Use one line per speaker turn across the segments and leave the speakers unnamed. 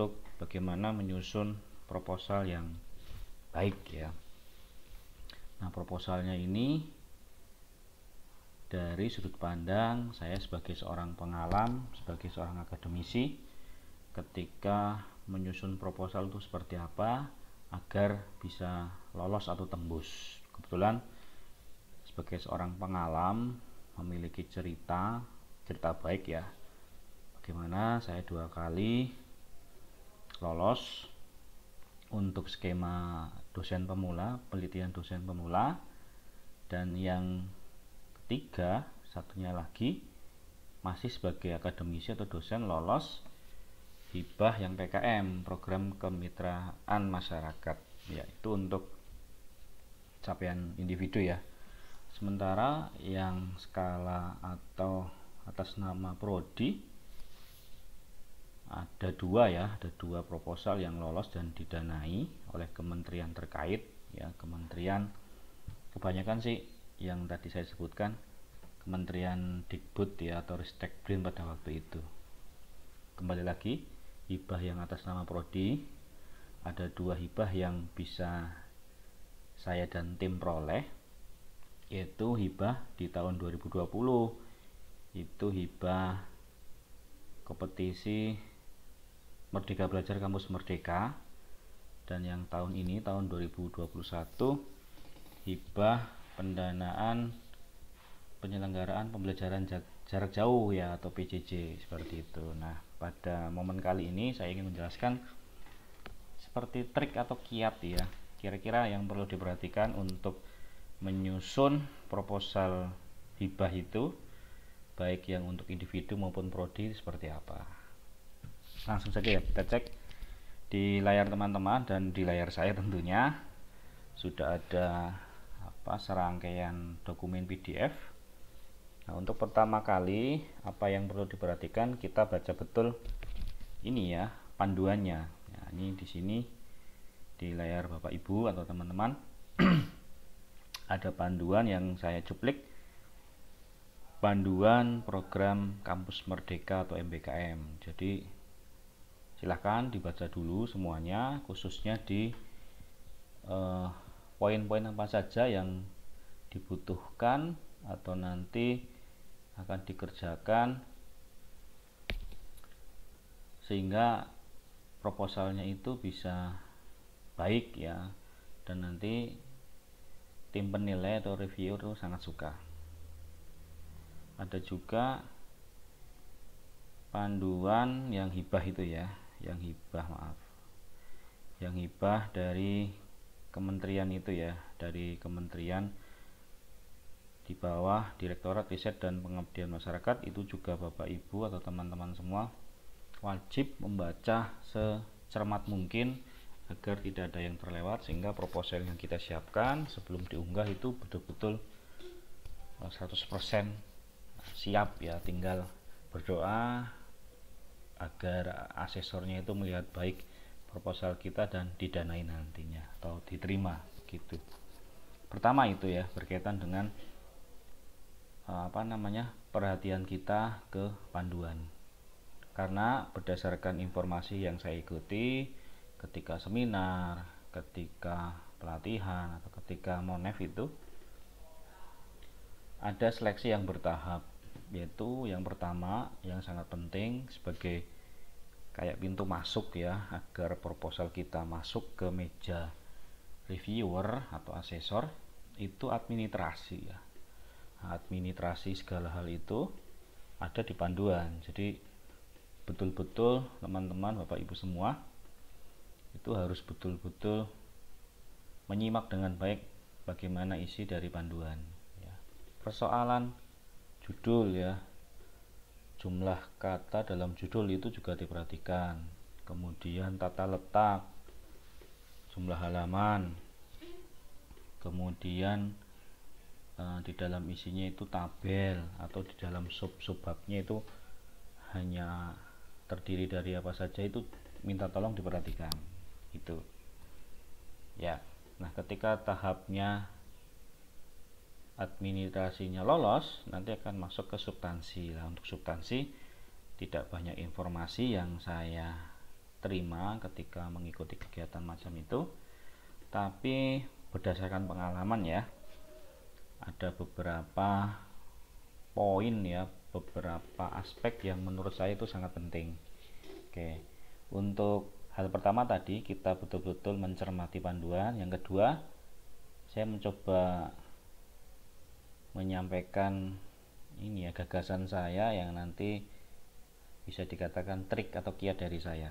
untuk bagaimana menyusun proposal yang baik ya. Nah, proposalnya ini dari sudut pandang saya sebagai seorang pengalam, sebagai seorang akademisi, ketika menyusun proposal itu seperti apa agar bisa lolos atau tembus. Kebetulan sebagai seorang pengalam memiliki cerita baik ya, bagaimana saya 2 kali lolos untuk skema dosen pemula, penelitian dosen pemula, dan yang ketiga satunya lagi masih sebagai akademisi atau dosen lolos hibah yang PKM, program kemitraan masyarakat, yaitu untuk capaian individu ya. Sementara yang skala atau atas nama prodi ada 2 ya, ada 2 proposal yang lolos dan didanai oleh kementerian terkait ya, kementerian kebanyakan sih yang tadi saya sebutkan, Kementerian Dikbud ya, atau Ristekbrin pada waktu itu. Kembali lagi, hibah yang atas nama prodi ada 2 hibah yang bisa saya dan tim peroleh, yaitu hibah di tahun 2020 itu hibah kompetisi Merdeka Belajar Kampus Merdeka, dan yang tahun ini tahun 2021 hibah pendanaan penyelenggaraan pembelajaran jarak jauh ya, atau PJJ seperti itu. Nah, pada momen kali ini saya ingin menjelaskan seperti trik atau kiat ya, kira-kira yang perlu diperhatikan untuk menyusun proposal hibah itu, baik yang untuk individu maupun prodi seperti apa. Langsung saja ya, kita cek di layar teman-teman dan di layar saya tentunya sudah ada serangkaian dokumen PDF. Nah, untuk pertama kali apa yang perlu diperhatikan, kita baca betul ini ya panduannya. Nah, ini di sini di layar Bapak Ibu atau teman-teman ada panduan yang saya cuplik, panduan program Kampus Merdeka atau MBKM. Jadi silahkan dibaca dulu semuanya, khususnya di poin-poin apa saja yang dibutuhkan atau nanti akan dikerjakan sehingga proposalnya itu bisa baik ya, dan nanti tim penilai atau reviewer itu sangat suka. Ada juga panduan yang hibah itu ya, yang hibah dari kementerian itu ya, dari kementerian di bawah Direktorat Riset dan Pengabdian Masyarakat. Itu juga Bapak Ibu atau teman-teman semua wajib membaca secermat mungkin agar tidak ada yang terlewat, sehingga proposal yang kita siapkan sebelum diunggah itu betul-betul 100% siap ya, tinggal berdoa agar asesornya itu melihat baik proposal kita dan didanai nantinya atau diterima gitu. Pertama itu ya, berkaitan dengan perhatian kita ke panduan, karena berdasarkan informasi yang saya ikuti ketika seminar, ketika pelatihan atau ketika monef itu ada seleksi yang bertahap, yaitu yang pertama yang sangat penting sebagai kayak pintu masuk ya, agar proposal kita masuk ke meja reviewer atau asesor, itu administrasi ya. Administrasi segala hal itu ada di panduan. Jadi betul-betul teman-teman Bapak Ibu semua itu harus betul-betul menyimak dengan baik bagaimana isi dari panduan ya. Persoalan judul ya, jumlah kata dalam judul itu juga diperhatikan, kemudian tata letak, jumlah halaman, kemudian di dalam isinya itu tabel, atau di dalam sub-babnya itu hanya terdiri dari apa saja, itu minta tolong diperhatikan itu ya. Nah, ketika tahapnya administrasinya lolos, nanti akan masuk ke substansi. Nah, untuk substansi tidak banyak informasi yang saya terima ketika mengikuti kegiatan macam itu, tapi berdasarkan pengalaman ya, ada beberapa poin ya, beberapa aspek yang menurut saya itu sangat penting. Oke, untuk hal pertama tadi kita betul-betul mencermati panduan. Yang kedua, saya mencoba menyampaikan ini ya, gagasan saya yang nanti bisa dikatakan trik atau kiat dari saya.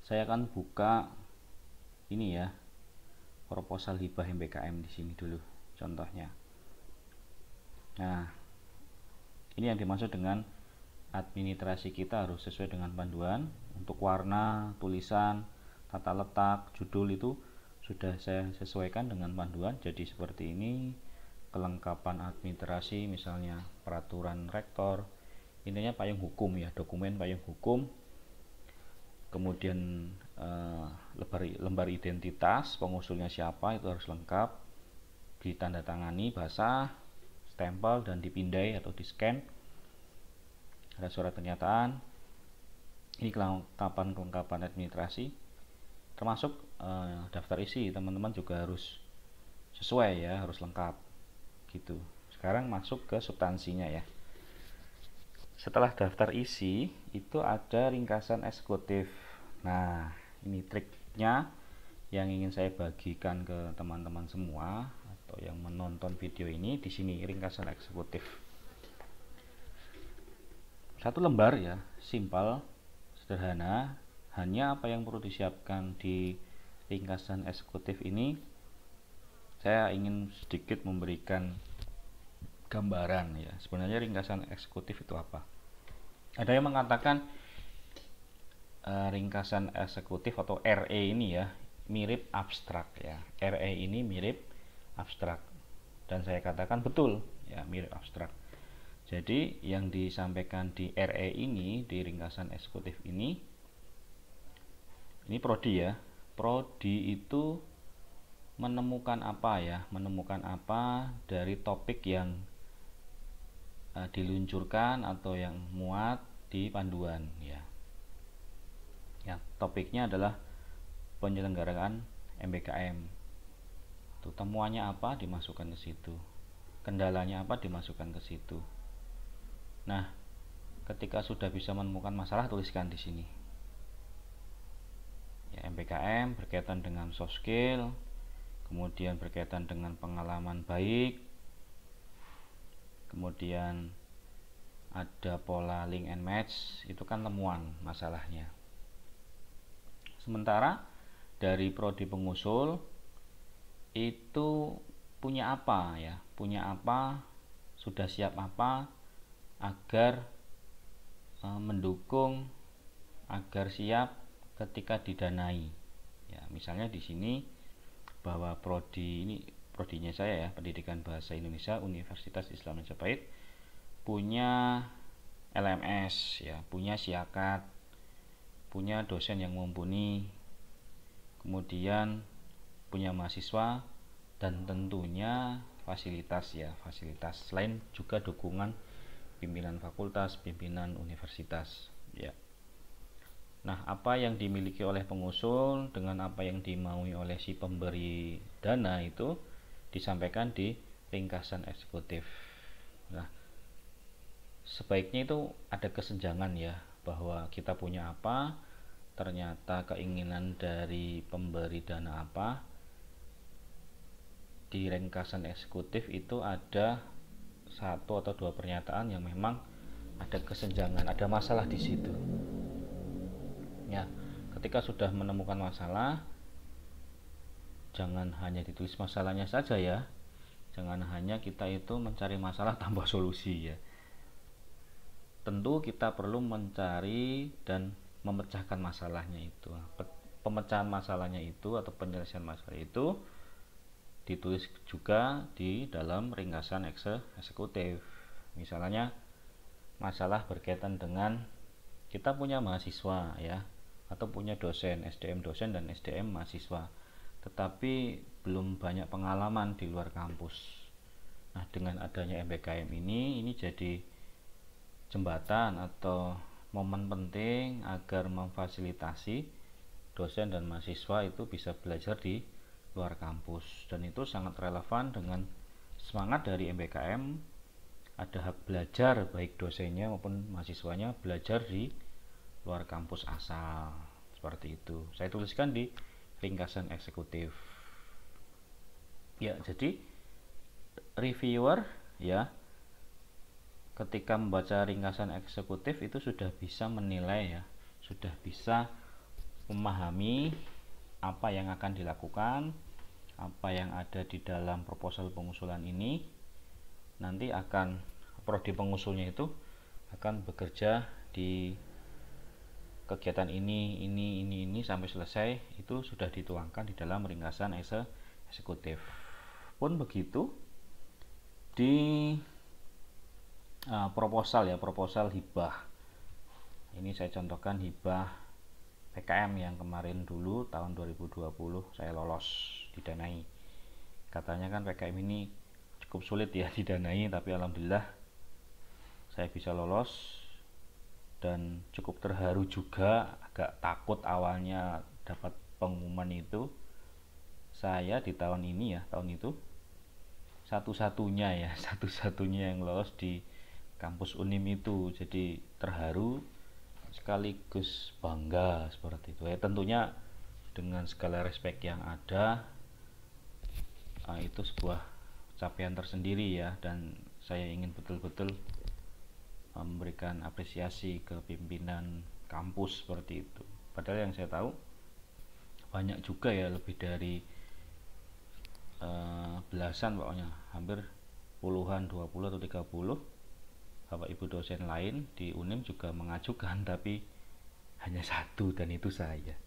Saya akan buka ini ya, proposal hibah MBKM di sini dulu contohnya. Nah, ini yang dimaksud dengan administrasi kita harus sesuai dengan panduan. Untuk warna, tulisan, tata letak, judul itu sudah saya sesuaikan dengan panduan. Jadi seperti ini, kelengkapan administrasi misalnya peraturan rektor, intinya payung hukum ya, dokumen payung hukum. Kemudian lembar identitas, pengusulnya siapa itu harus lengkap, ditandatangani basah, stempel dan dipindai atau di scan. Ada surat pernyataan. Ini kelengkapan administrasi, termasuk daftar isi teman-teman juga harus sesuai ya, harus lengkap gitu. Sekarang masuk ke substansinya ya. Setelah daftar isi itu ada ringkasan eksekutif. Nah, ini triknya yang ingin saya bagikan ke teman-teman semua atau yang menonton video ini. Di sini ringkasan eksekutif. Satu lembar ya, simpel, sederhana. Hanya apa yang perlu disiapkan di ringkasan eksekutif ini, saya ingin sedikit memberikan gambaran ya. Sebenarnya ringkasan eksekutif itu apa? Ada yang mengatakan ringkasan eksekutif atau RE ini ya mirip abstrak ya. RE ini mirip abstrak, dan saya katakan betul ya, mirip abstrak. Jadi yang disampaikan di RE ini, di ringkasan eksekutif ini prodi ya. Prodi itu menemukan apa ya? Menemukan apa dari topik yang diluncurkan atau yang muat di panduan ya. Ya, topiknya adalah penyelenggaraan MBKM. Tuh, temuannya apa dimasukkan ke situ. Kendalanya apa dimasukkan ke situ. Nah, ketika sudah bisa menemukan masalah, tuliskan di sini. Ya, MBKM berkaitan dengan soft skill, kemudian berkaitan dengan pengalaman baik, kemudian ada pola link and match, itu kan temuan masalahnya. Sementara dari prodi pengusul itu punya apa ya? Punya apa? Sudah siap apa agar mendukung, agar siap ketika didanai. Ya, misalnya di sini bahwa prodi ini, prodinya saya ya, Pendidikan Bahasa Indonesia Universitas Islam Majapahit, punya LMS ya, punya siakat, punya dosen yang mumpuni, kemudian punya mahasiswa, dan tentunya fasilitas ya, fasilitas selain juga dukungan pimpinan fakultas, pimpinan universitas ya. Nah, apa yang dimiliki oleh pengusul dengan apa yang dimaui oleh si pemberi dana itu disampaikan di ringkasan eksekutif. Nah, sebaiknya itu ada kesenjangan ya, bahwa kita punya apa, ternyata keinginan dari pemberi dana apa. Di ringkasan eksekutif itu ada satu atau dua pernyataan yang memang ada kesenjangan, ada masalah di situ. Ya, ketika sudah menemukan masalah, jangan hanya ditulis masalahnya saja ya. Jangan hanya kita itu mencari masalah tanpa solusi ya. Tentu kita perlu mencari dan memecahkan masalahnya itu. Pemecahan masalahnya itu atau penyelesaian masalah itu ditulis juga di dalam ringkasan eksekutif. Misalnya masalah berkaitan dengan kita punya mahasiswa ya, atau punya dosen, SDM dosen dan SDM mahasiswa, tetapi belum banyak pengalaman di luar kampus. Nah, dengan adanya MBKM ini jadi jembatan atau momen penting agar memfasilitasi dosen dan mahasiswa itu bisa belajar di luar kampus, dan itu sangat relevan dengan semangat dari MBKM. Ada hak belajar baik dosennya maupun mahasiswanya belajar di luar kampus asal, seperti itu. Saya tuliskan di ringkasan eksekutif. Ya, jadi reviewer ya ketika membaca ringkasan eksekutif itu sudah bisa menilai ya, sudah bisa memahami apa yang akan dilakukan, apa yang ada di dalam proposal pengusulan ini. Nanti akan prodi pengusulnya itu akan bekerja di kegiatan ini sampai selesai, itu sudah dituangkan di dalam ringkasan eksekutif. Pun begitu di proposal ya, proposal hibah. Ini saya contohkan hibah PKM yang kemarin dulu tahun 2020 saya lolos didanai. Katanya kan PKM ini cukup sulit ya didanai, tapi alhamdulillah saya bisa lolos dan cukup terharu juga. Agak takut awalnya dapat pengumuman itu. Saya di tahun ini ya, tahun itu satu-satunya yang lolos di kampus Unim itu. Jadi terharu sekaligus bangga seperti itu ya. Tentunya dengan segala respek yang ada, itu sebuah capaian tersendiri ya, dan saya ingin betul-betul memberikan apresiasi ke pimpinan kampus seperti itu. Padahal yang saya tahu banyak juga ya, lebih dari belasan, pokoknya hampir puluhan, 20 atau 30 Bapak Ibu dosen lain di Unim juga mengajukan, tapi hanya satu, dan itu saya.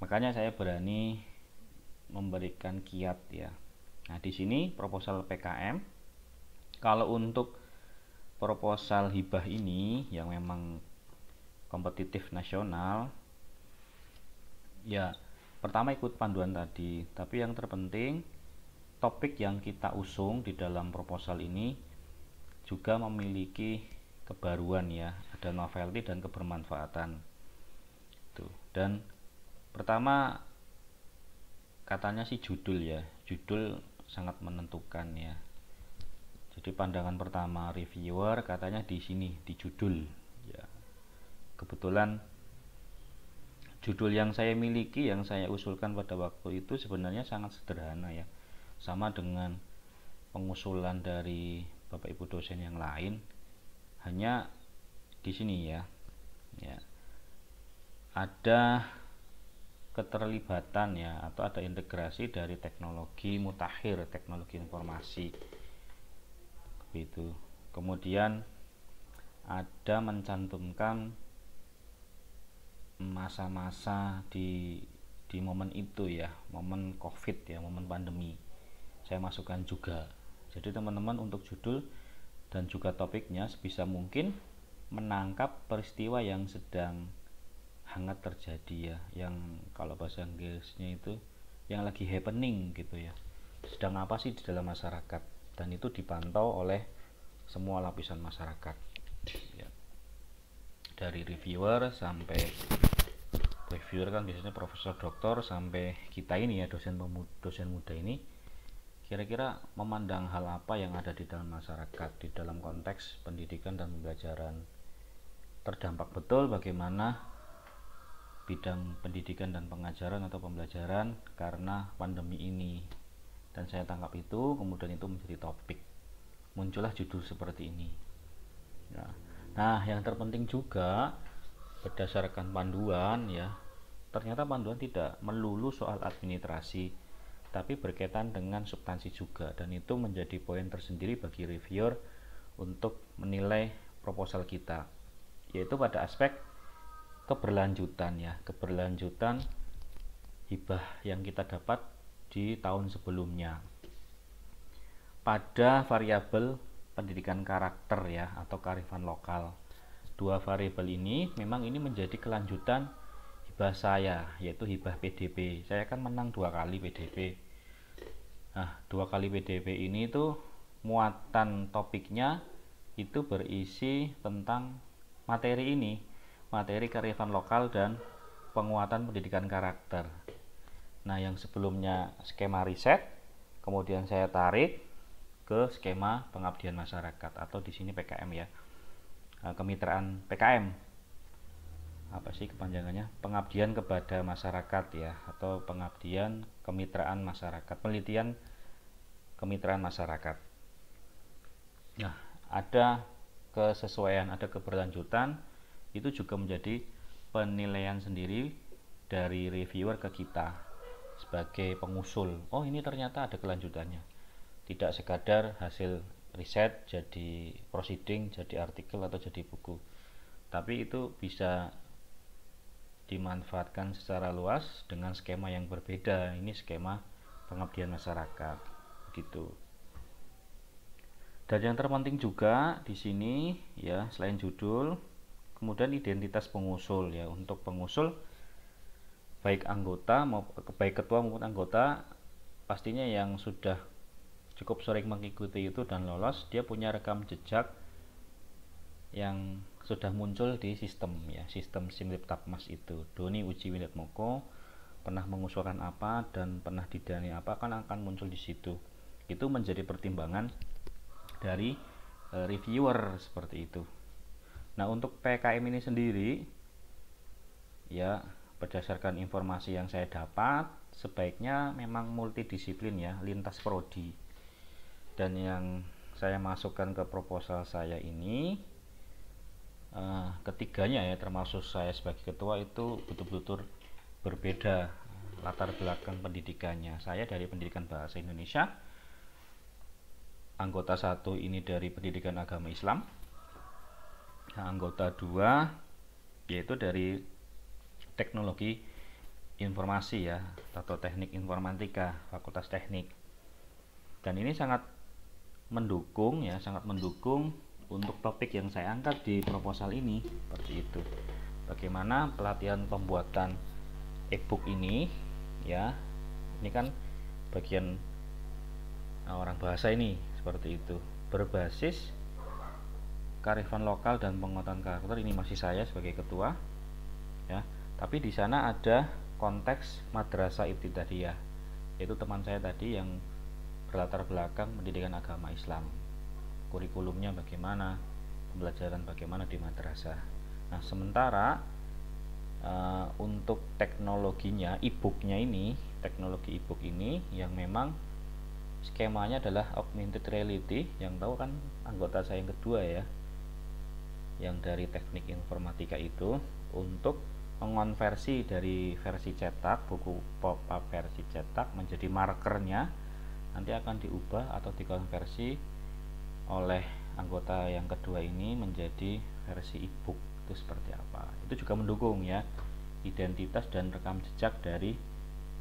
Makanya saya berani memberikan kiat ya. Nah, di sini proposal PKM. Kalau untuk proposal hibah ini yang memang kompetitif nasional, ya pertama ikut panduan tadi, tapi yang terpenting topik yang kita usung di dalam proposal ini juga memiliki kebaruan ya, ada novelty dan kebermanfaatan. Tuh. Dan pertama katanya sih judul ya, judul sangat menentukan ya. Jadi pandangan pertama reviewer katanya di sini, di judul ya. Kebetulan judul yang saya miliki, yang saya usulkan pada waktu itu sebenarnya sangat sederhana ya, sama dengan pengusulan dari Bapak Ibu dosen yang lain. Hanya di sini ya, ada keterlibatan ya, atau ada integrasi dari teknologi mutakhir, teknologi informasi begitu. Kemudian ada mencantumkan masa-masa di momen itu ya, momen COVID ya, momen pandemi. Saya masukkan juga. Jadi teman-teman untuk judul dan juga topiknya sebisa mungkin menangkap peristiwa yang sedang hangat terjadi ya, yang kalau bahasa Inggrisnya itu yang lagi happening gitu ya. Sedang apa sih di dalam masyarakat, dan itu dipantau oleh semua lapisan masyarakat ya. Dari reviewer sampai reviewer kan biasanya profesor doktor, sampai kita ini ya dosen muda ini, kira-kira memandang hal apa yang ada di dalam masyarakat di dalam konteks pendidikan dan pembelajaran. Terdampak betul bagaimana bidang pendidikan dan pengajaran atau pembelajaran karena pandemi ini, dan saya tangkap itu, kemudian itu menjadi topik, muncullah judul seperti ini ya. Nah, yang terpenting juga berdasarkan panduan ya, ternyata panduan tidak melulu soal administrasi, tapi berkaitan dengan substansi juga, dan itu menjadi poin tersendiri bagi reviewer untuk menilai proposal kita, yaitu pada aspek keberlanjutan ya, keberlanjutan hibah yang kita dapat di tahun sebelumnya pada variabel pendidikan karakter ya, atau kearifan lokal. Dua variabel ini memang ini menjadi kelanjutan hibah saya, yaitu hibah PDP. Saya kan menang 2 kali PDP. Nah, 2 kali PDP ini tuh muatan topiknya itu berisi tentang materi ini, materi kearifan lokal dan penguatan pendidikan karakter. Nah, yang sebelumnya skema riset, kemudian saya tarik ke skema pengabdian masyarakat atau di sini PKM ya, kemitraan PKM. Apa sih kepanjangannya? Pengabdian kepada masyarakat ya, atau pengabdian kemitraan masyarakat, penelitian kemitraan masyarakat. Nah, ada kesesuaian, ada keberlanjutan, itu juga menjadi penilaian sendiri dari reviewer ke kita sebagai pengusul. Oh, ini ternyata ada kelanjutannya. Tidak sekadar hasil riset jadi proceeding, jadi artikel atau jadi buku. Tapi itu bisa dimanfaatkan secara luas dengan skema yang berbeda. Ini skema pengabdian masyarakat gitu. Dan yang terpenting juga di sini ya, selain judul, kemudian identitas pengusul ya. Untuk pengusul baik anggota baik ketua maupun anggota, pastinya yang sudah cukup sering mengikuti itu dan lolos, dia punya rekam jejak yang sudah muncul di sistem ya, sistem Simlip Tapmas itu. Doni Uji Wilatmoko pernah mengusulkan apa dan pernah didani apa, kan akan muncul di situ. Itu menjadi pertimbangan dari reviewer seperti itu. Nah, untuk PKM ini sendiri ya, berdasarkan informasi yang saya dapat, sebaiknya memang multidisiplin ya, lintas prodi. Dan yang saya masukkan ke proposal saya ini, ketiganya ya, termasuk saya sebagai ketua, itu betul-betul berbeda latar belakang pendidikannya. Saya dari pendidikan bahasa Indonesia, anggota 1 ini dari pendidikan agama Islam, nah, anggota 2 yaitu dari teknologi informasi ya, atau teknik informatika, fakultas teknik. Dan ini sangat mendukung ya, sangat mendukung untuk topik yang saya angkat di proposal ini, seperti itu. Bagaimana pelatihan pembuatan e-book ini ya, ini kan bagian orang bahasa ini, seperti itu, berbasis kearifan lokal dan penguatan karakter. Ini masih saya sebagai ketua ya, tapi di sana ada konteks madrasah ibtidaiyah, yaitu teman saya tadi yang berlatar belakang pendidikan agama Islam, kurikulumnya bagaimana, pembelajaran bagaimana di madrasah. Nah, sementara untuk teknologinya, e-booknya ini, teknologi e-book ini yang memang skemanya adalah augmented reality, yang tahu kan anggota saya yang kedua ya, yang dari teknik informatika itu, untuk mengonversi dari versi cetak, buku pop-up versi cetak menjadi markernya, nanti akan diubah atau dikonversi oleh anggota yang kedua ini menjadi versi e-book. Itu seperti apa, itu juga mendukung ya identitas dan rekam jejak dari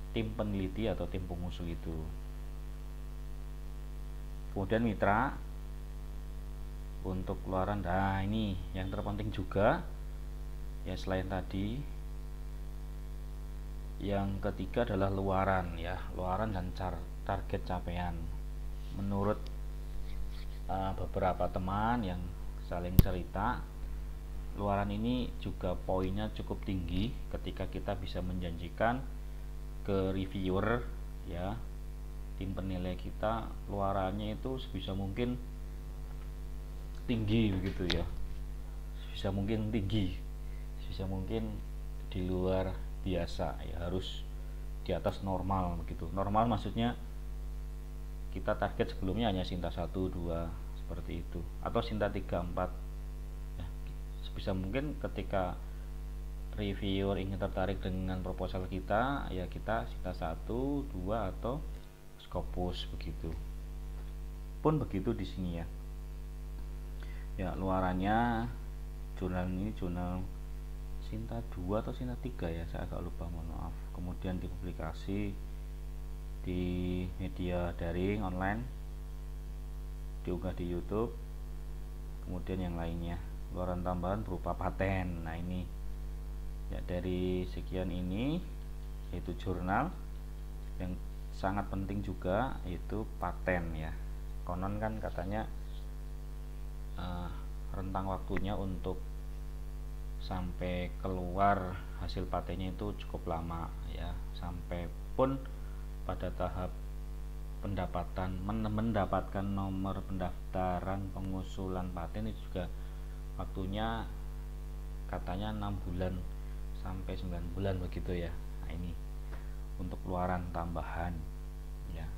tim peneliti atau tim pengusul itu. Kemudian mitra untuk luaran, nah ini yang terpenting juga ya, selain tadi yang ketiga adalah luaran ya, luaran dan target capaian. Menurut beberapa teman yang saling cerita, luaran ini juga poinnya cukup tinggi ketika kita bisa menjanjikan ke reviewer ya, tim penilai kita, luarannya itu sebisa mungkin tinggi begitu ya, sebisa mungkin tinggi, sebisa mungkin di luar biasa ya, harus di atas normal begitu. Normal maksudnya kita target sebelumnya hanya Sinta 1, 2 seperti itu, atau Sinta 3, 4 ya. Sebisa mungkin ketika reviewer ingin tertarik dengan proposal kita ya, kita Sinta 1, 2 atau Scopus begitu. Pun begitu di sini ya. Ya, luarannya jurnal ini jurnal Sinta 2 atau Sinta 3 ya, saya agak lupa, mohon maaf. Kemudian dipublikasi di media daring online, diunggah di YouTube. Kemudian yang lainnya, luaran tambahan berupa paten. Nah, ini ya, dari sekian ini yaitu jurnal yang sangat penting juga, yaitu paten ya. Konon kan katanya rentang waktunya untuk sampai keluar hasil patenya itu cukup lama ya, sampai pun pada tahap mendapatkan nomor pendaftaran pengusulan paten itu juga waktunya katanya 6 bulan sampai 9 bulan begitu ya. Nah, ini untuk luaran tambahan ya.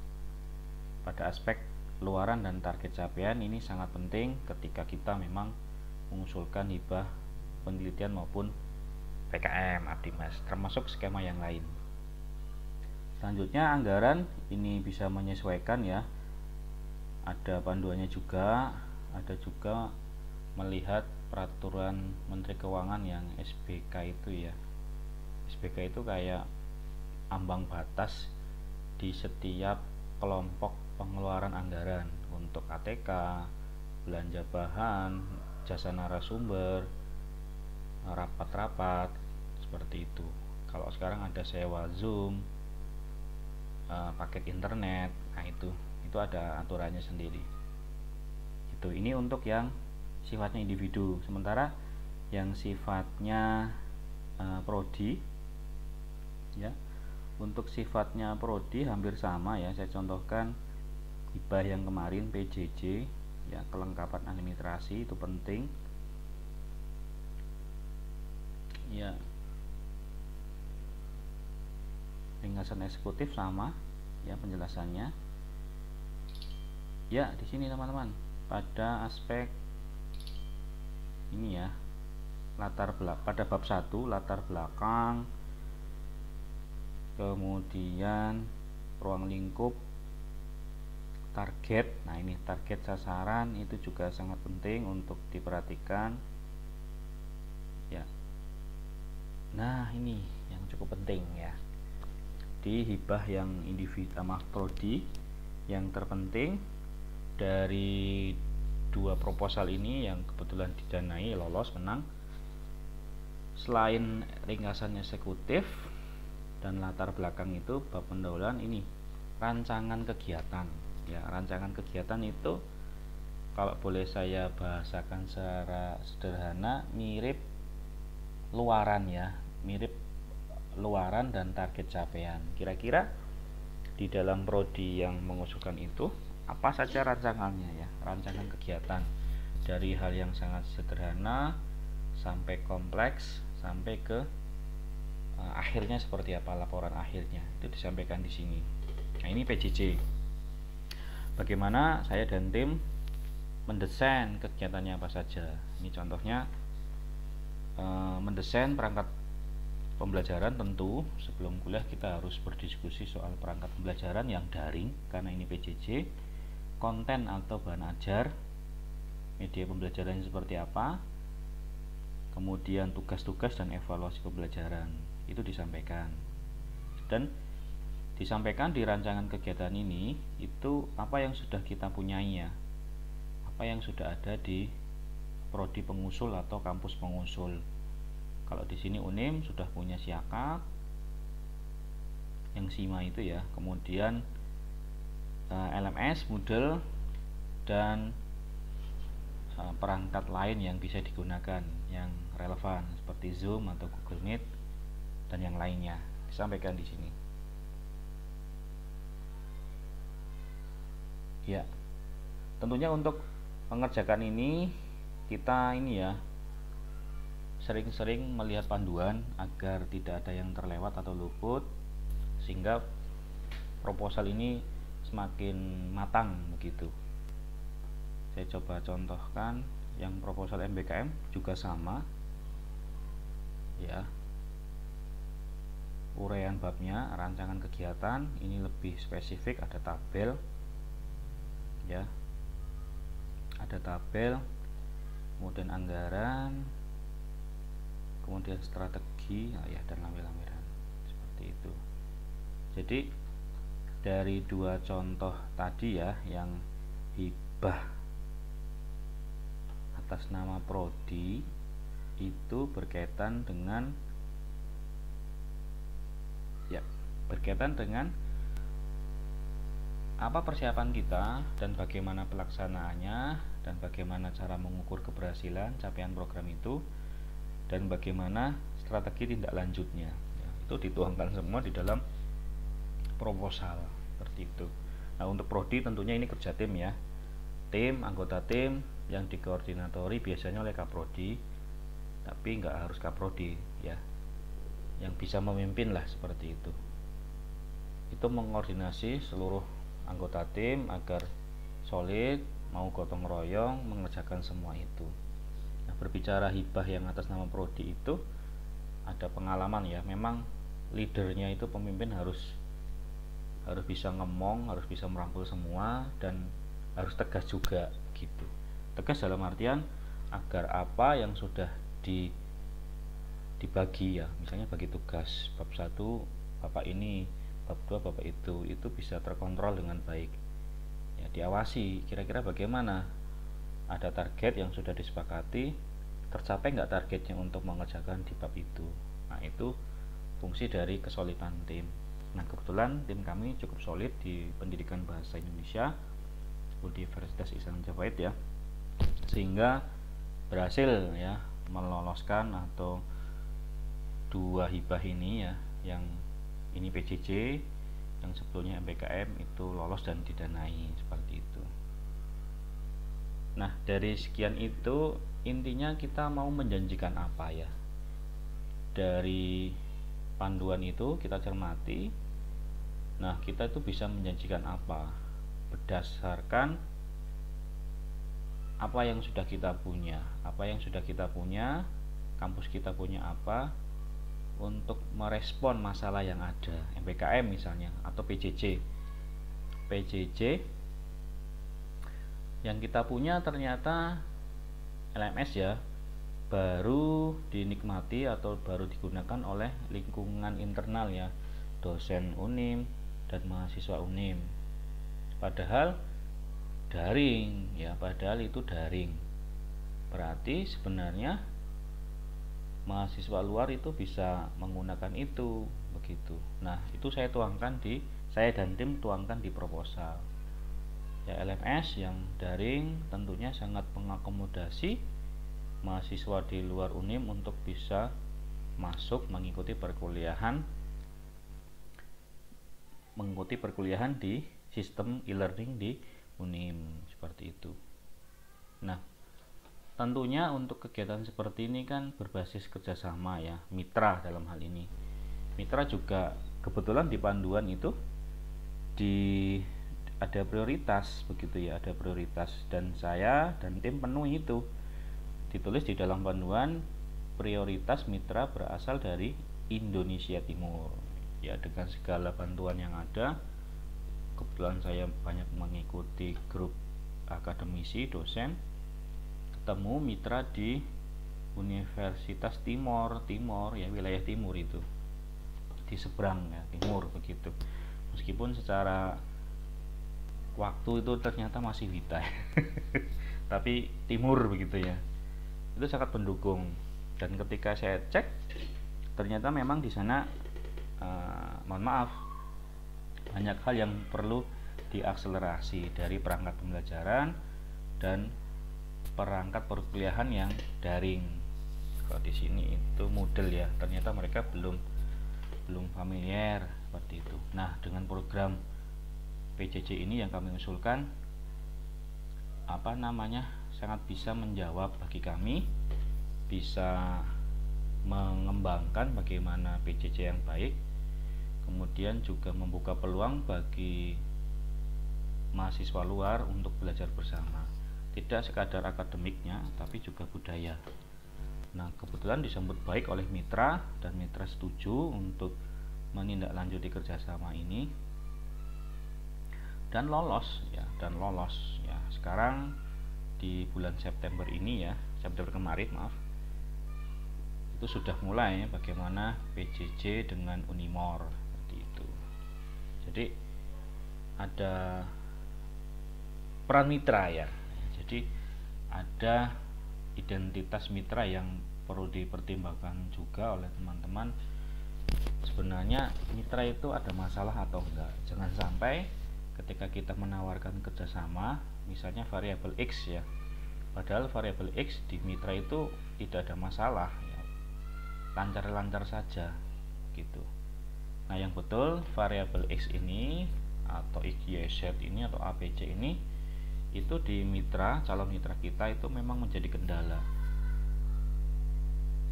Pada aspek luaran dan target capaian ini sangat penting ketika kita memang mengusulkan hibah penelitian maupun PKM Abdi Mas, termasuk skema yang lain. Selanjutnya anggaran ini bisa menyesuaikan ya, ada panduannya juga, ada juga melihat peraturan Menteri Keuangan yang SBK itu ya. SBK itu kayak ambang batas di setiap kelompok pengeluaran anggaran untuk ATK, belanja bahan, jasa narasumber, rapat-rapat seperti itu. Kalau sekarang ada sewa Zoom, paket internet, nah itu ada aturannya sendiri. Itu ini untuk yang sifatnya individu. Sementara yang sifatnya prodi ya, untuk sifatnya prodi hampir sama ya. Saya contohkan hibah yang kemarin PJJ ya, kelengkapan administrasi itu penting ya. Ringkasan eksekutif sama ya penjelasannya ya. Di sini teman-teman pada aspek ini ya, pada bab 1 latar belakang, kemudian ruang lingkup, target. Nah, ini target sasaran itu juga sangat penting untuk diperhatikan ya. Nah, ini yang cukup penting ya di hibah yang individu prodi. Yang terpenting dari dua proposal ini yang kebetulan didanai lolos menang, selain ringkasan eksekutif dan latar belakang itu bab pendahuluan, ini rancangan kegiatan ya. Rancangan kegiatan itu kalau boleh saya bahasakan secara sederhana mirip luaran ya, mirip luaran dan target capaian. Kira-kira di dalam prodi yang mengusulkan itu apa saja rancangannya ya, rancangan kegiatan dari hal yang sangat sederhana sampai kompleks sampai ke akhirnya seperti apa, laporan akhirnya itu disampaikan di sini. Nah, ini PJJ. Bagaimana saya dan tim mendesain kegiatannya apa saja. Ini contohnya mendesain perangkat pembelajaran. Tentu sebelum kuliah kita harus berdiskusi soal perangkat pembelajaran yang daring karena ini PJJ. Konten atau bahan ajar, media pembelajaran seperti apa, kemudian tugas-tugas dan evaluasi pembelajaran itu disampaikan. Dan disampaikan di rancangan kegiatan ini itu apa yang sudah kita punyai ya, apa yang sudah ada di prodi pengusul atau kampus pengusul. Kalau di sini UNIM sudah punya siakap yang SIMA itu ya, kemudian LMS, Moodle, dan perangkat lain yang bisa digunakan yang relevan seperti Zoom atau Google Meet dan yang lainnya disampaikan di sini. Ya, tentunya untuk mengerjakan ini kita ini ya sering-sering melihat panduan agar tidak ada yang terlewat atau luput, sehingga proposal ini semakin matang begitu. Saya coba contohkan yang proposal MBKM juga sama ya. Uraian babnya, rancangan kegiatan ini lebih spesifik, ada tabel ya, ada tabel, kemudian anggaran, kemudian strategi ya, dan lampiran seperti itu. Jadi dari dua contoh tadi ya, yang hibah atas nama prodi itu berkaitan dengan apa persiapan kita dan bagaimana pelaksanaannya dan bagaimana cara mengukur keberhasilan capaian program itu dan bagaimana strategi tindak lanjutnya ya, itu dituangkan semua di dalam proposal seperti itu. Nah, untuk prodi tentunya ini kerja tim ya, anggota tim yang dikoordinatori biasanya oleh kaprodi, tapi nggak harus kaprodi ya, yang bisa memimpin lah seperti itu. Itu mengkoordinasi seluruh anggota tim agar solid, mau gotong royong mengerjakan semua itu. Nah, berbicara hibah yang atas nama prodi itu ada pengalaman ya, memang leadernya itu pemimpin harus bisa ngomong, harus bisa merangkul semua, dan harus tegas juga gitu. Tegas dalam artian agar apa yang sudah dibagi ya, misalnya bagi tugas bab 1 bapak ini, bab 2 bapak itu bisa terkontrol dengan baik ya, diawasi kira-kira bagaimana, ada target yang sudah disepakati, tercapai nggak targetnya untuk mengerjakan di bab itu. Nah, itu fungsi dari kesolidan tim. Nah, kebetulan tim kami cukup solid di pendidikan bahasa Indonesia Universitas Islam Majapahit ya, sehingga berhasil ya meloloskan atau 2 hibah ini ya, yang ini PJJ, yang sebelumnya MPKM itu lolos dan didanai seperti itu. Nah, dari sekian itu intinya kita mau menjanjikan apa ya, dari panduan itu kita cermati. Nah, kita itu bisa menjanjikan apa berdasarkan apa yang sudah kita punya, kampus kita punya apa untuk merespon masalah yang ada, MPKM misalnya atau PJJ yang kita punya ternyata LMS ya baru dinikmati atau baru digunakan oleh lingkungan internal ya, dosen UNIM dan mahasiswa UNIM, padahal itu daring. Berarti sebenarnya mahasiswa luar itu bisa menggunakan itu begitu. Nah, itu saya dan tim tuangkan di proposal ya. LMS yang daring tentunya sangat mengakomodasi mahasiswa di luar UNIM untuk bisa masuk mengikuti perkuliahan di sistem e-learning di UNIM seperti itu. Nah, tentunya untuk kegiatan seperti ini kan berbasis kerjasama ya, mitra dalam hal ini. Mitra juga kebetulan di panduan itu ada prioritas begitu ya, ada prioritas, dan saya dan tim penuhi itu. Ditulis di dalam panduan prioritas mitra berasal dari Indonesia Timur ya, dengan segala bantuan yang ada. Kebetulan saya banyak mengikuti grup akademisi, dosen, ketemu mitra di Universitas Timur ya, wilayah timur itu di seberang ya, timur begitu. Meskipun secara waktu itu ternyata masih Wita tapi timur begitu ya, itu sangat mendukung. Dan ketika saya cek ternyata memang di sana mohon maaf, banyak hal yang perlu diakselerasi dari perangkat pembelajaran dan perangkat perkuliahan yang daring. Kalau di sini itu Moodle ya, ternyata mereka belum familiar seperti itu. Nah, dengan program PJJ ini yang kami usulkan sangat bisa menjawab bagi kami, bisa mengembangkan bagaimana PJJ yang baik, kemudian juga membuka peluang bagi mahasiswa luar untuk belajar bersama, tidak sekadar akademiknya tapi juga budaya. Nah, kebetulan disambut baik oleh mitra, dan mitra setuju untuk menindaklanjuti kerjasama ini dan lolos ya. Sekarang di bulan September ini ya, September kemarin itu sudah mulai bagaimana PJJ dengan Unimor seperti itu. Jadi ada peran mitra ya, jadi ada identitas mitra yang perlu dipertimbangkan juga oleh teman-teman. Sebenarnya mitra itu ada masalah atau enggak. Jangan sampai ketika kita menawarkan kerjasama, misalnya variabel X ya, padahal variabel X di mitra itu tidak ada masalah ya, lancar-lancar saja gitu. Nah, yang betul variabel X ini atau XYZ ini atau APC ini itu di mitra, calon mitra kita itu memang menjadi kendala,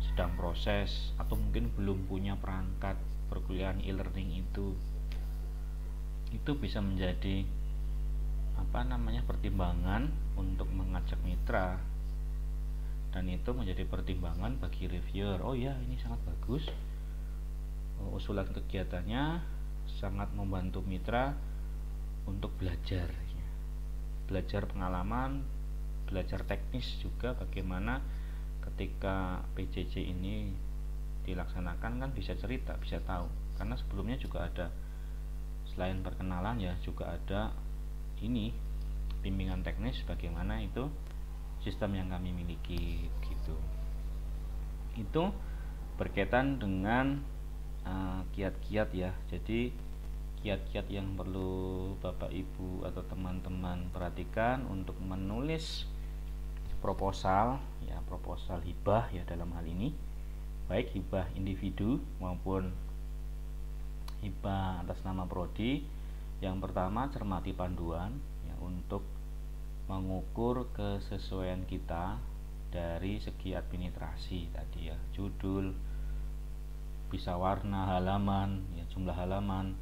sedang proses atau mungkin belum punya perangkat perkuliahan e-learning itu bisa menjadi pertimbangan untuk mengajak mitra, dan itu menjadi pertimbangan bagi reviewer. Oh ya, ini sangat bagus, usulan kegiatannya sangat membantu mitra untuk belajar pengalaman, belajar teknis juga, bagaimana ketika PJJ ini dilaksanakan kan bisa cerita, bisa tahu, karena sebelumnya juga ada, selain perkenalan ya juga ada ini bimbingan teknis bagaimana itu sistem yang kami miliki gitu. Itu berkaitan dengan kiat-kiat ya. Jadi kiat-kiat yang perlu Bapak Ibu atau teman-teman perhatikan untuk menulis proposal ya, proposal hibah ya dalam hal ini, baik hibah individu maupun hibah atas nama prodi. Yang pertama, cermati panduan ya, untuk mengukur kesesuaian kita dari segi administrasi tadi ya, judul, bisa warna halaman ya, jumlah halaman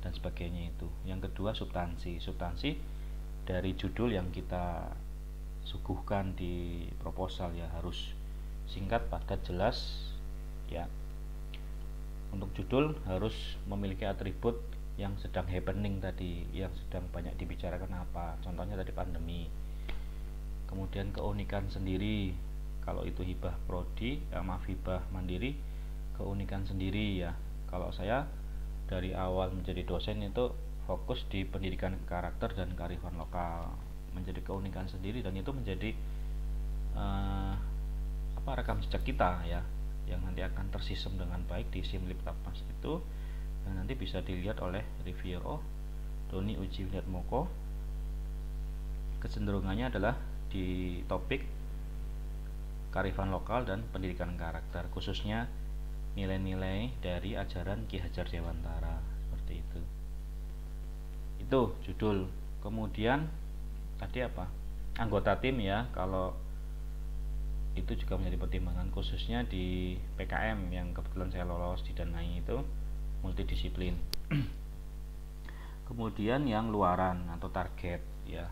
dan sebagainya itu. Yang kedua, substansi dari judul yang kita suguhkan di proposal ya, harus singkat, padat, jelas ya. Untuk judul harus memiliki atribut yang sedang happening tadi, yang sedang banyak dibicarakan apa, contohnya tadi pandemi. Kemudian keunikan sendiri, kalau itu hibah prodi hibah mandiri, keunikan sendiri ya. Kalau saya dari awal menjadi dosen itu fokus di pendidikan karakter dan kearifan lokal, menjadi keunikan sendiri, dan itu menjadi rekam jejak kita ya, yang nanti akan tersistem dengan baik di Simlip Tapas itu, dan nanti bisa dilihat oleh reviewer. Oh, Doni Uji Widiatmoko kecenderungannya adalah di topik kearifan lokal dan pendidikan karakter, khususnya nilai-nilai dari ajaran Ki Hajar Dewantara, seperti itu. Itu judul. Kemudian tadi apa? Anggota tim ya, kalau itu juga menjadi pertimbangan, khususnya di PKM yang kebetulan saya lolos didanai itu multidisiplin. Kemudian yang luaran atau target ya,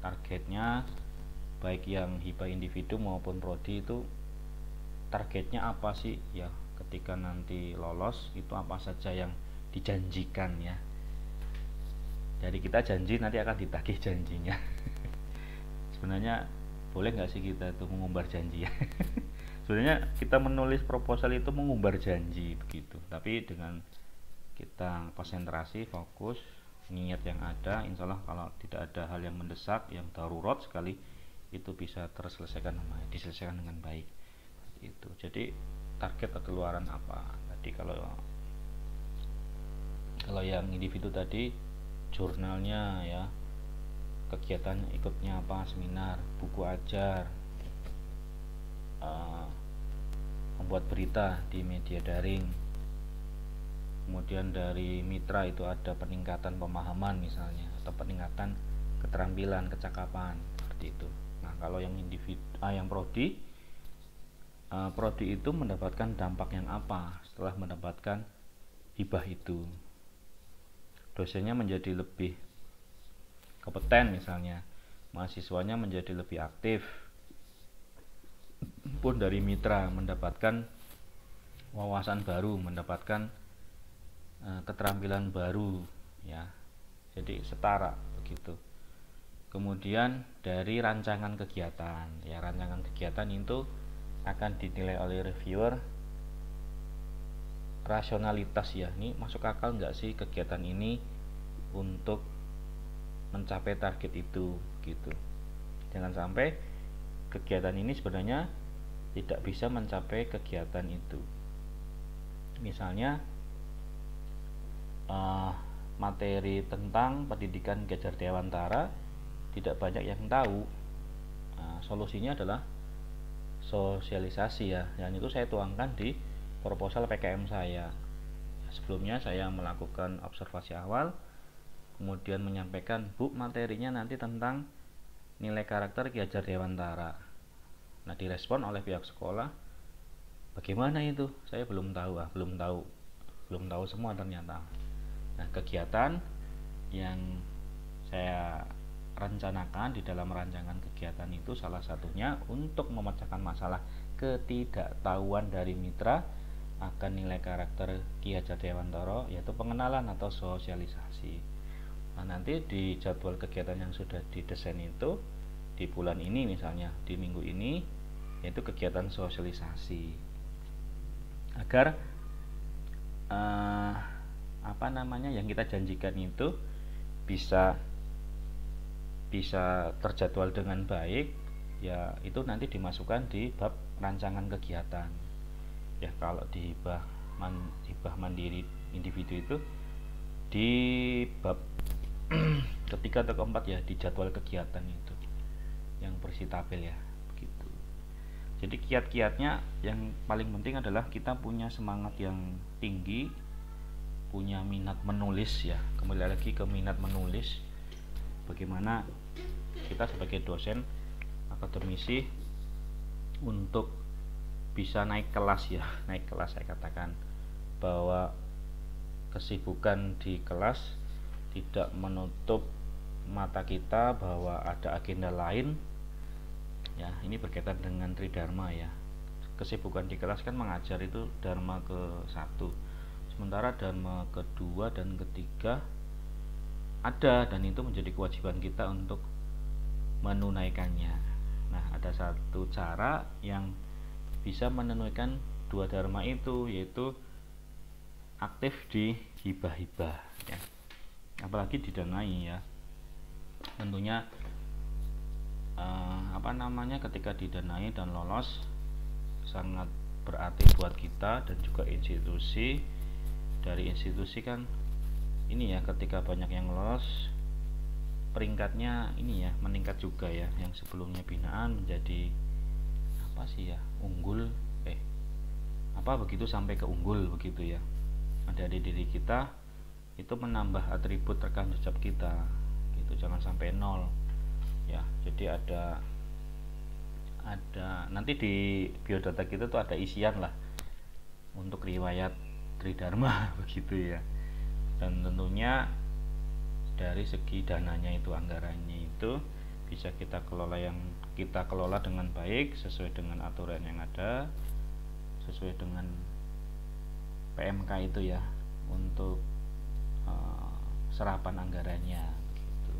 targetnya baik yang hibah individu maupun prodi itu targetnya apa sih ya, ketika nanti lolos itu apa saja yang dijanjikan ya. Jadi kita janji nanti akan ditagih janjinya. Sebenarnya boleh nggak sih kita itu mengumbar janji ya? Sebenarnya kita menulis proposal itu mengumbar janji begitu, tapi dengan kita konsentrasi, fokus, niat yang ada, insya Allah kalau tidak ada hal yang mendesak, yang darurat sekali, itu bisa diselesaikan dengan baik. Itu. Jadi target atau luaran apa? Tadi kalau yang individu tadi jurnalnya ya, kegiatan ikutnya apa, seminar, buku ajar, membuat berita di media daring. Kemudian dari mitra itu ada peningkatan pemahaman misalnya, atau peningkatan keterampilan, kecakapan, seperti itu. Nah, kalau yang individu, yang prodi itu mendapatkan dampak yang apa setelah mendapatkan hibah itu? Dosennya menjadi lebih kompeten misalnya, mahasiswanya menjadi lebih aktif, pun dari mitra mendapatkan wawasan baru, mendapatkan keterampilan baru ya, jadi setara begitu. Kemudian dari rancangan kegiatan ya, rancangan kegiatan itu akan dinilai oleh reviewer rasionalitas ya, ini masuk akal nggak sih kegiatan ini untuk mencapai target itu gitu. Jangan sampai kegiatan ini sebenarnya tidak bisa mencapai kegiatan itu. Misalnya materi tentang pendidikan Ki Hajar Dewantara tidak banyak yang tahu. Solusinya adalah sosialisasi ya, dan itu saya tuangkan di proposal PKM saya. Sebelumnya saya melakukan observasi awal, kemudian menyampaikan, Bu, materinya nanti tentang nilai karakter Ki Hajar Dewantara. Nah, direspon oleh pihak sekolah, bagaimana itu? Saya belum tahu, belum tahu semua ternyata. Nah, kegiatan yang saya rencanakan di dalam rancangan kegiatan itu salah satunya untuk memecahkan masalah ketidaktahuan dari mitra akan nilai karakter Ki Hajar Dewantara, yaitu pengenalan atau sosialisasi. Nah, nanti di jadwal kegiatan yang sudah didesain itu di bulan ini, misalnya di minggu ini, yaitu kegiatan sosialisasi, agar yang kita janjikan itu bisa terjadwal dengan baik, ya itu nanti dimasukkan di bab rancangan kegiatan. Ya, kalau di hibah mandiri individu itu di bab ketiga atau keempat, ya di jadwal kegiatan itu yang bersih tabel, ya begitu. Jadi kiat-kiatnya yang paling penting adalah kita punya semangat yang tinggi, punya minat menulis, ya kembali lagi ke minat menulis. Bagaimana kita sebagai dosen akademisi untuk bisa naik kelas, ya naik kelas. Saya katakan bahwa kesibukan di kelas tidak menutup mata kita bahwa ada agenda lain, ya ini berkaitan dengan tridharma, ya. Kesibukan di kelas kan mengajar itu dharma ke-1, sementara dharma kedua dan ketiga ada, dan itu menjadi kewajiban kita untuk menunaikannya. Nah, ada satu cara yang bisa menunaikan dua dharma itu, yaitu aktif di hibah-hibah, ya. Apalagi didanai, ya. Tentunya ketika didanai dan lolos sangat berarti buat kita dan juga institusi. Dari institusi kan ini, ya, ketika banyak yang lolos peringkatnya ini, ya meningkat juga, ya. Yang sebelumnya binaan menjadi unggul, begitu sampai ke unggul begitu, ya. Ada di diri kita itu menambah atribut rekam jejak kita, gitu, jangan sampai nol, ya. Jadi ada nanti di biodata kita tuh ada isian lah untuk riwayat tridharma begitu, ya. Dan tentunya dari segi dananya itu, anggarannya itu bisa kita kelola dengan baik sesuai dengan aturan yang ada, sesuai dengan PMK itu, ya, untuk serapan anggarannya gitu.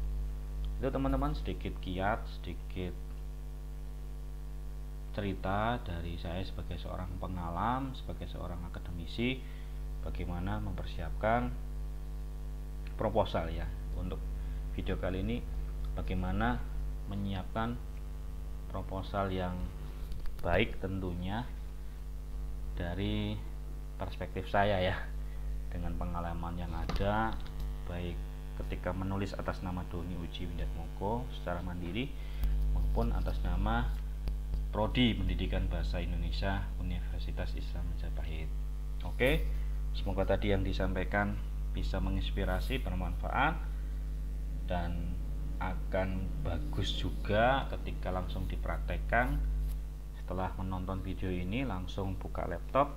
Itu teman-teman sedikit kiat, sedikit cerita dari saya sebagai seorang pengalam, sebagai seorang akademisi, bagaimana mempersiapkan proposal, ya. Untuk video kali ini bagaimana menyiapkan proposal yang baik, tentunya dari perspektif saya, ya, dengan pengalaman yang ada, baik ketika menulis atas nama Doni Uji Widyatmoko secara mandiri maupun atas nama Prodi Pendidikan Bahasa Indonesia Universitas Islam Majapahit. Oke, semoga tadi yang disampaikan bisa menginspirasi, bermanfaat, dan akan bagus juga ketika langsung dipraktekkan. Setelah menonton video ini langsung buka laptop,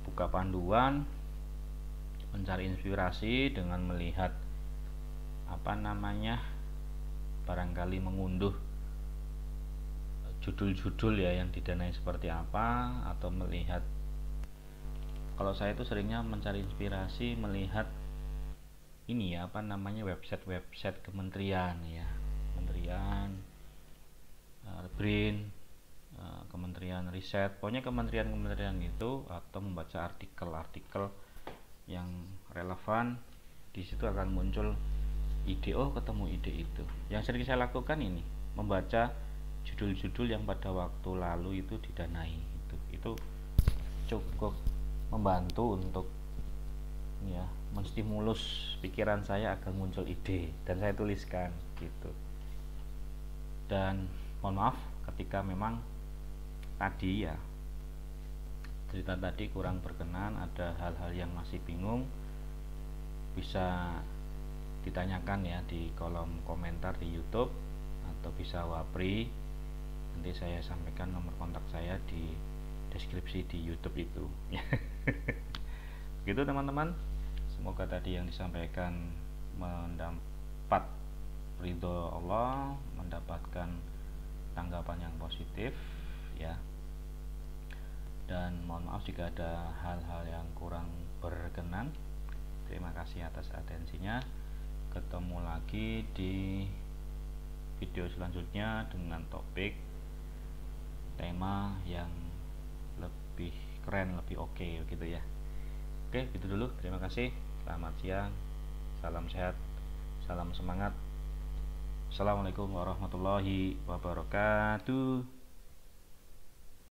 buka panduan, mencari inspirasi dengan melihat barangkali mengunduh judul-judul, ya, yang didanai seperti apa, atau melihat, kalau saya itu seringnya mencari inspirasi melihat ini, ya, website kementerian, ya, kementerian BRIN, kementerian riset, pokoknya kementerian itu, atau membaca artikel-artikel yang relevan. Di situ akan muncul ide, ketemu ide itu. Yang sering saya lakukan ini membaca judul-judul yang pada waktu lalu itu didanai, itu cukup membantu untuk, ya, menstimulus pikiran saya agar muncul ide dan saya tuliskan gitu. Dan mohon maaf ketika memang tadi, ya, cerita tadi kurang berkenan, ada hal-hal yang masih bingung, bisa ditanyakan ya di kolom komentar di YouTube atau bisa wapri. Nanti saya sampaikan nomor kontak saya di deskripsi di YouTube itu. Begitu teman-teman. Semoga tadi yang disampaikan mendapat ridho Allah, mendapatkan tanggapan yang positif ya. Dan mohon maaf jika ada hal-hal yang kurang berkenan. Terima kasih atas atensinya. Ketemu lagi di video selanjutnya dengan topik tema yang lebih keren, lebih oke gitu ya. Oke, gitu dulu. Terima kasih. Selamat siang. Salam sehat. Salam semangat. Assalamualaikum warahmatullahi wabarakatuh.